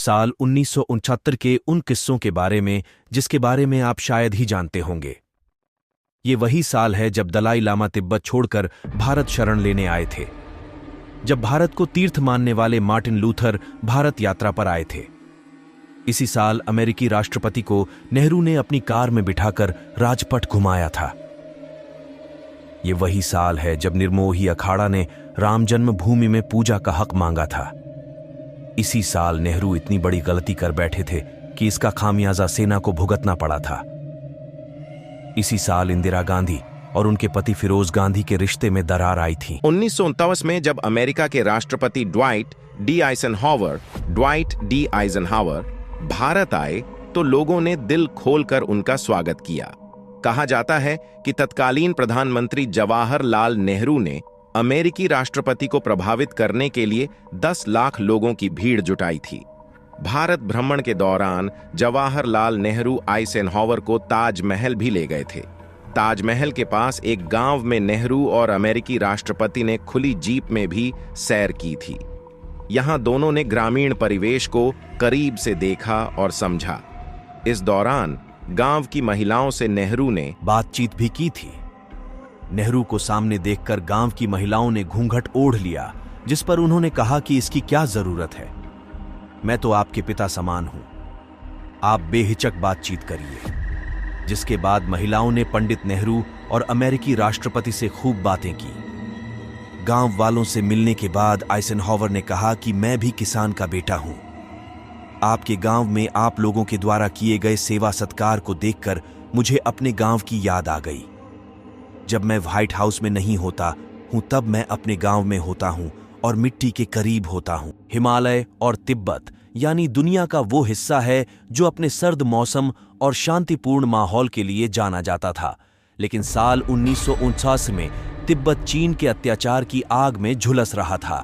साल 1969 के उन किस्सों के बारे में जिसके बारे में आप शायद ही जानते होंगे। ये वही साल है जब दलाई लामा तिब्बत छोड़कर भारत शरण लेने आए थे, जब भारत को तीर्थ मानने वाले मार्टिन लूथर भारत यात्रा पर आए थे। इसी साल अमेरिकी राष्ट्रपति को नेहरू ने अपनी कार में बिठाकर राजपथ घुमाया था। ये वही साल है जब निर्मोही अखाड़ा ने राम जन्मभूमि में पूजा का हक मांगा था। इसी साल नेहरू इतनी बड़ी गलती कर बैठे थे कि इसका खामियाजा सेना को भुगतना पड़ा था। इसी साल इंदिरा गांधी और उनके पति फिरोज गांधी के रिश्ते में दरार आई थी। 1959 में जब अमेरिका के राष्ट्रपति ड्वाइट डी आइजनहावर भारत आए तो लोगों ने दिल खोलकर उनका स्वागत किया। कहा जाता है कि तत्कालीन प्रधानमंत्री जवाहरलाल नेहरू ने अमेरिकी राष्ट्रपति को प्रभावित करने के लिए 10 लाख लोगों की भीड़ जुटाई थी। भारत भ्रमण के दौरान जवाहरलाल नेहरू आइजनहावर को ताजमहल भी ले गए थे। ताजमहल के पास एक गांव में नेहरू और अमेरिकी राष्ट्रपति ने खुली जीप में भी सैर की थी। यहां दोनों ने ग्रामीण परिवेश को करीब से देखा और समझा। इस दौरान गांव की महिलाओं से नेहरू ने बातचीत भी की थी। नेहरू को सामने देखकर गांव की महिलाओं ने घूंघट ओढ़ लिया, जिस पर उन्होंने कहा कि इसकी क्या जरूरत है, मैं तो आपके पिता समान हूं, आप बेहिचक बातचीत करिए। जिसके बाद महिलाओं ने पंडित नेहरू और अमेरिकी राष्ट्रपति से खूब बातें की। गांव वालों से मिलने के बाद आइजनहावर ने कहा कि मैं भी किसान का बेटा हूं। आपके गांव में आप लोगों के द्वारा किए गए सेवा सत्कार को देखकर मुझे अपने गांव की याद आ गई। जब मैं व्हाइट हाउस में नहीं होता हूं तब मैं अपने गांव में होता हूं और मिट्टी के करीब होता हूं। हिमालय और तिब्बत यानी दुनिया का वो हिस्सा है जो अपने सर्द मौसम और शांतिपूर्ण माहौल के लिए जाना जाता था। लेकिन साल 1949 में तिब्बत चीन के अत्याचार की आग में झुलस रहा था।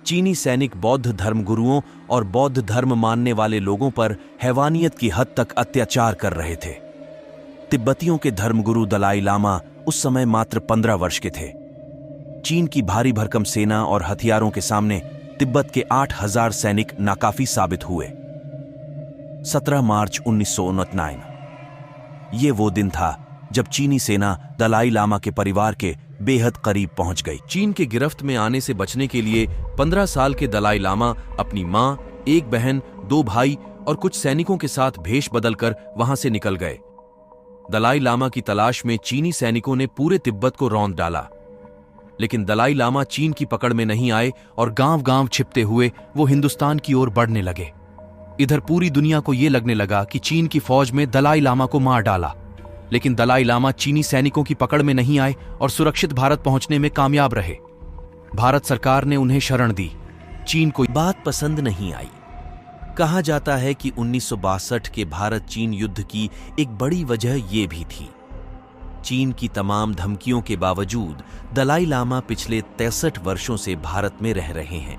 चीनी सैनिक बौद्ध धर्मगुरुओं और बौद्ध धर्म मानने वाले लोगों पर हैवानियत की हद तक अत्याचार कर रहे थे। तिब्बतियों के धर्मगुरु दलाई लामा उस समय मात्र 15 वर्ष के थे। चीन की भारी भरकम सेना और हथियारों के सामने तिब्बत के 8000 सैनिक नाकाफी साबित हुए। 17 मार्च 1959 ये वो दिन था जब चीनी सेना दलाई लामा के परिवार के बेहद करीब पहुंच गई। चीन के गिरफ्त में आने से बचने के लिए 15 साल के दलाई लामा अपनी मां, एक बहन, 2 भाई और कुछ सैनिकों के साथ भेष बदलकर वहां से निकल गए। दलाई लामा की तलाश में चीनी सैनिकों ने पूरे तिब्बत को रौंद डाला, लेकिन दलाई लामा चीन की पकड़ में नहीं आए और गांव-गांव छिपते हुए वो हिंदुस्तान की ओर बढ़ने लगे। इधर पूरी दुनिया को यह लगने लगा कि चीन की फौज में दलाई लामा को मार डाला, लेकिन दलाई लामा चीनी सैनिकों की पकड़ में नहीं आए और सुरक्षित भारत पहुंचने में कामयाब रहे। भारत सरकार ने उन्हें शरण दी। चीन को बात पसंद नहीं आई। कहा जाता है कि 1962 के भारत चीन युद्ध की एक बड़ी वजह यह भी थी। चीन की तमाम धमकियों के बावजूद दलाई लामा पिछले 63 वर्षों से भारत में रह रहे हैं।